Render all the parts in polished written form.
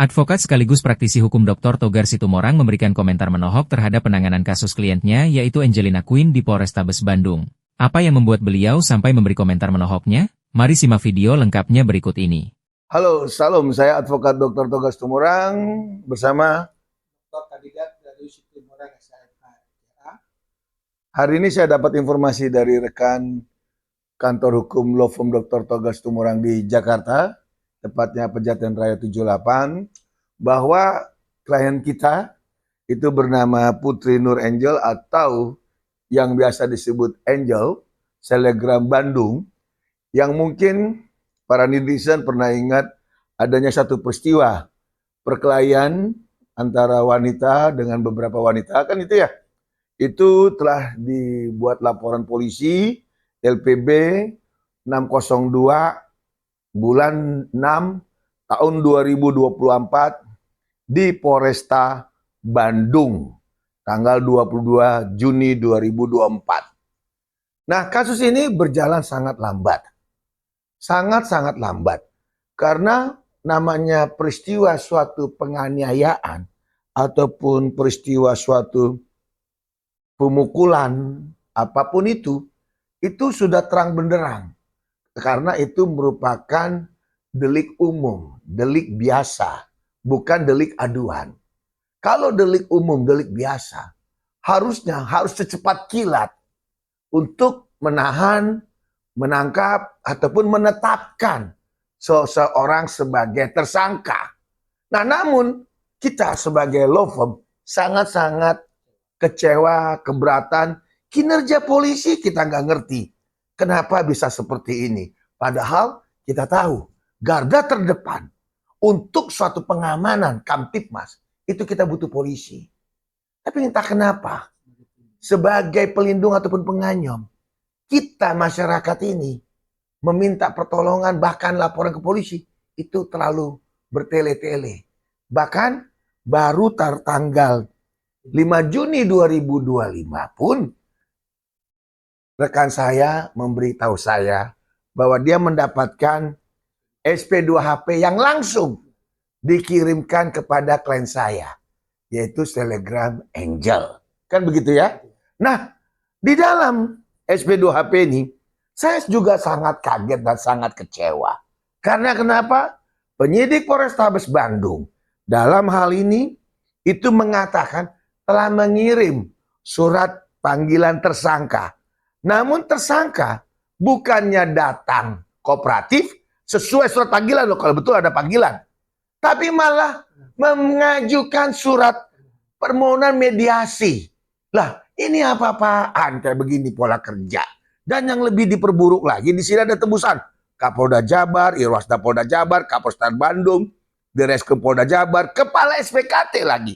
Advokat sekaligus praktisi hukum Dr. Togar Situmorang memberikan komentar menohok terhadap penanganan kasus kliennya yaitu Angelina Queen di Polrestabes Bandung. Apa yang membuat beliau sampai memberi komentar menohoknya? Mari simak video lengkapnya berikut ini. Halo, salam. Saya Advokat Dr. Togar Situmorang bersama Dr. Kandidat dari Situmorang SHMH. Hari ini saya dapat informasi dari rekan kantor hukum Law Firm Dr. Togar Situmorang di Jakarta, tepatnya Pejaten Raya 78, bahwa klien kita itu bernama Putri Nur Angel atau yang biasa disebut Angel, Selebgram Bandung, yang mungkin para netizen pernah ingat adanya satu peristiwa perkelahian antara wanita dengan beberapa wanita, kan itu ya? Itu telah dibuat laporan polisi LPB 602 bulan 6 tahun 2024 di Polresta Bandung, tanggal 22 Juni 2024. Nah, kasus ini berjalan sangat lambat. Sangat-sangat lambat. Karena namanya peristiwa suatu penganiayaan ataupun peristiwa suatu pemukulan, apapun itu sudah terang benderang. Karena itu merupakan delik umum, delik biasa, bukan delik aduan. Kalau delik umum, delik biasa, harus secepat kilat untuk menahan, menangkap, ataupun menetapkan seseorang sebagai tersangka. Nah, namun kita sebagai law firm sangat-sangat kecewa, keberatan, kinerja polisi kita nggak ngerti. Kenapa bisa seperti ini? Padahal kita tahu garda terdepan untuk suatu pengamanan Kamtibmas itu kita butuh polisi. Tapi entah kenapa sebagai pelindung ataupun penganyom kita masyarakat ini meminta pertolongan bahkan laporan ke polisi itu terlalu bertele-tele. Bahkan baru tanggal 5 Juni 2025 pun rekan saya memberitahu saya bahwa dia mendapatkan SP2HP yang langsung dikirimkan kepada klien saya, yaitu Selebgram Angel. Kan begitu ya? Nah, di dalam SP2HP ini, saya juga sangat kaget dan sangat kecewa. Karena kenapa? Penyidik Polrestabes Bandung dalam hal ini itu mengatakan telah mengirim surat panggilan tersangka. Namun tersangka bukannya datang kooperatif sesuai surat panggilan loh, kalau betul ada panggilan. Tapi malah mengajukan surat permohonan mediasi. Lah, ini apa-apaan kayak begini pola kerja. Dan yang lebih diperburuk lagi, di sini ada tembusan. Kapolda Jabar, Irwasda Polda Jabar, Kapolstar Bandung, Direskrim Polda Jabar, Kepala SPKT lagi.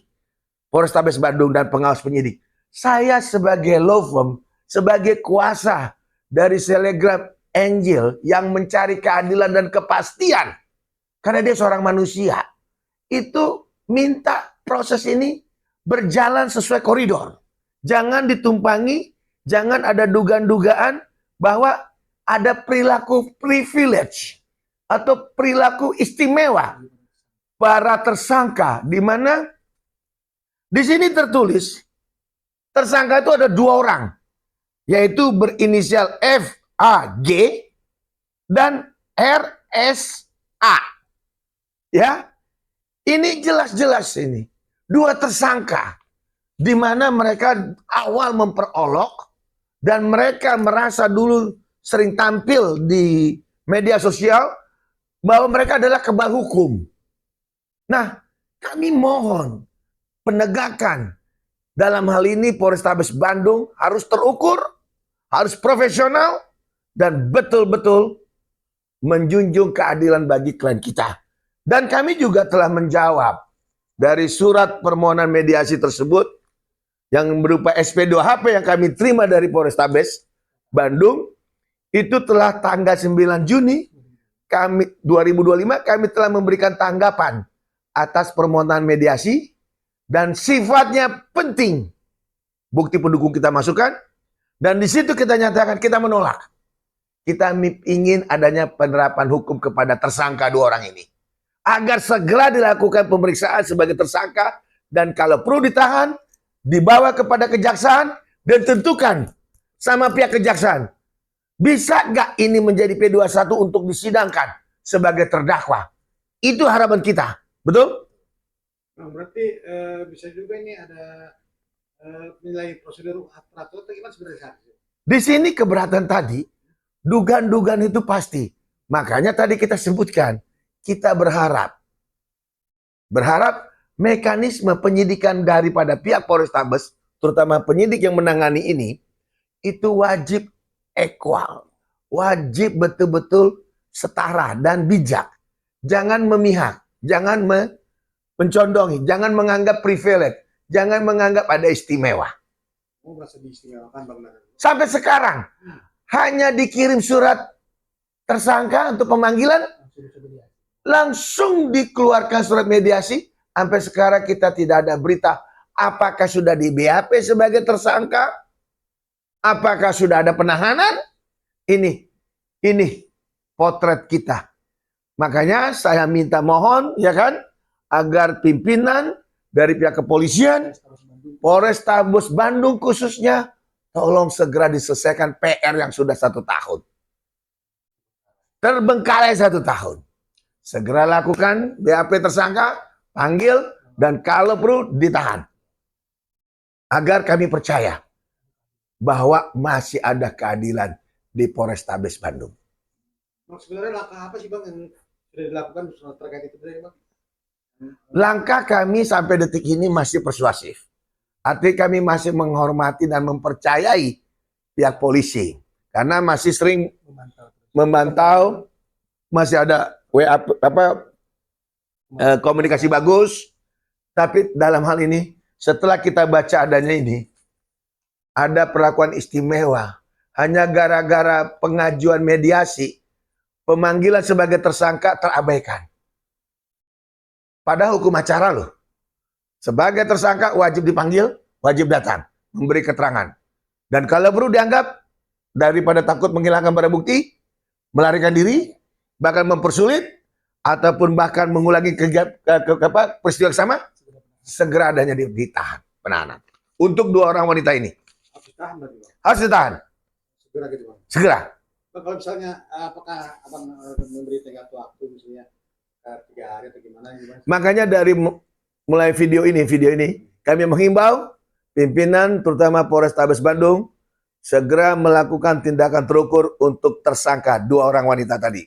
Polrestabes Bandung dan pengawas penyidik. Saya sebagai law firm, sebagai kuasa dari Selebgram Angel yang mencari keadilan dan kepastian. Karena dia seorang manusia. Itu minta proses ini berjalan sesuai koridor. Jangan ditumpangi, jangan ada dugaan-dugaan bahwa ada perilaku privilege atau perilaku istimewa para tersangka, di mana di sini tertulis tersangka itu ada 2 orang, yaitu berinisial FAG dan RSA. Ya, ini jelas-jelas ini 2 tersangka, di mana mereka awal memperolok dan mereka merasa dulu sering tampil di media sosial bahwa mereka adalah kebal hukum. Nah, kami mohon penegakan dalam hal ini Polrestabes Bandung harus terukur, harus profesional, dan betul-betul menjunjung keadilan bagi klien kita. Dan kami juga telah menjawab dari surat permohonan mediasi tersebut yang berupa SP2HP yang kami terima dari Polrestabes Bandung, itu telah tanggal 9 Juni 2025 kami telah memberikan tanggapan atas permohonan mediasi dan sifatnya penting. Bukti pendukung kita masukkan dan di situ kita nyatakan kita menolak. Kita ingin adanya penerapan hukum kepada tersangka 2 orang ini. agar segera dilakukan pemeriksaan sebagai tersangka dan kalau perlu ditahan, dibawa kepada kejaksaan dan tentukan sama pihak kejaksaan. Bisa nggak ini menjadi P21 untuk disidangkan sebagai terdakwa? Itu harapan kita, betul? Nah, berarti bisa juga ini ada nilai prosedur peraturan atau gimana sebenarnya? Di sini keberatan tadi, dugaan-dugaan itu pasti. Makanya tadi kita sebutkan, kita berharap mekanisme penyidikan daripada pihak Polrestabes, terutama penyidik yang menangani ini, itu wajib equal, wajib betul-betul setara dan bijak. Jangan memihak, jangan mencondongi, jangan menganggap privilege, jangan menganggap ada istimewa. Oh, merasa diistimewakan Bang Nanan. Sampai sekarang hanya dikirim surat tersangka untuk pemanggilan, langsung dikeluarkan surat mediasi. Sampai sekarang kita tidak ada berita apakah sudah di BAP sebagai tersangka, apakah sudah ada penahanan. Ini potret kita. Makanya saya minta mohon ya kan, agar pimpinan dari pihak kepolisian, Polrestabes Bandung khususnya, tolong segera diselesaikan PR yang sudah 1 tahun. Terbengkalai 1 tahun. Segera lakukan BAP tersangka, panggil, dan kalau perlu ditahan. Agar kami percaya bahwa masih ada keadilan di Polrestabes Bandung. Sebenarnya langkah apa sih Bang yang sudah dilakukan terkait itu Bang? Langkah kami sampai detik ini masih persuasif. Artinya kami masih menghormati dan mempercayai pihak polisi. Karena masih sering memantau, masih ada komunikasi bagus. Tapi dalam hal ini, setelah kita baca adanya ini, ada perlakuan istimewa. Hanya gara-gara pengajuan mediasi, pemanggilan sebagai tersangka terabaikan. Padahal hukum acara loh. Sebagai tersangka wajib dipanggil, wajib datang, memberi keterangan. Dan kalau perlu dianggap, daripada takut menghilangkan barang bukti, melarikan diri, bahkan mempersulit, ataupun bahkan mengulangi peristiwa yang sama, segera adanya ditahan, penahanan. Untuk 2 orang wanita ini. Harus ditahan berarti Bang? Harus ditahan. Segera gitu Bang? Segera. Bang, kalau misalnya apakah Abang memberi tenggat waktu misalnya 3 hari atau gimana? Makanya dari mulai video ini kami menghimbau pimpinan terutama Polrestabes Bandung segera melakukan tindakan terukur untuk tersangka 2 orang wanita tadi.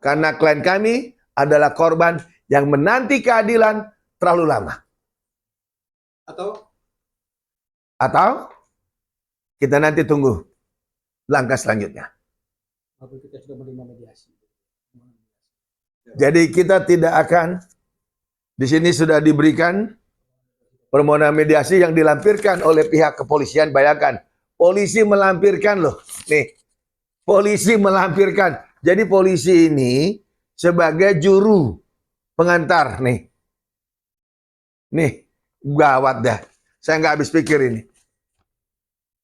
Karena klien kami adalah korban yang menanti keadilan terlalu lama. Atau kita nanti tunggu langkah selanjutnya. Kita sudah menerima mediasi. Jadi kita tidak akan, di sini sudah diberikan permohonan mediasi yang dilampirkan oleh pihak kepolisian. Bayangkan, polisi melampirkan loh. Nih, polisi melampirkan. Jadi polisi ini sebagai juru pengantar nih. Nih, gawat dah. Saya nggak habis pikir ini.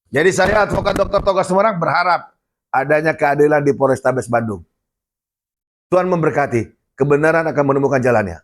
Jadi saya advokat Dr. Toga Semarang berharap adanya keadilan di Polrestabes Bandung. Tuhan memberkati, kebenaran akan menemukan jalannya.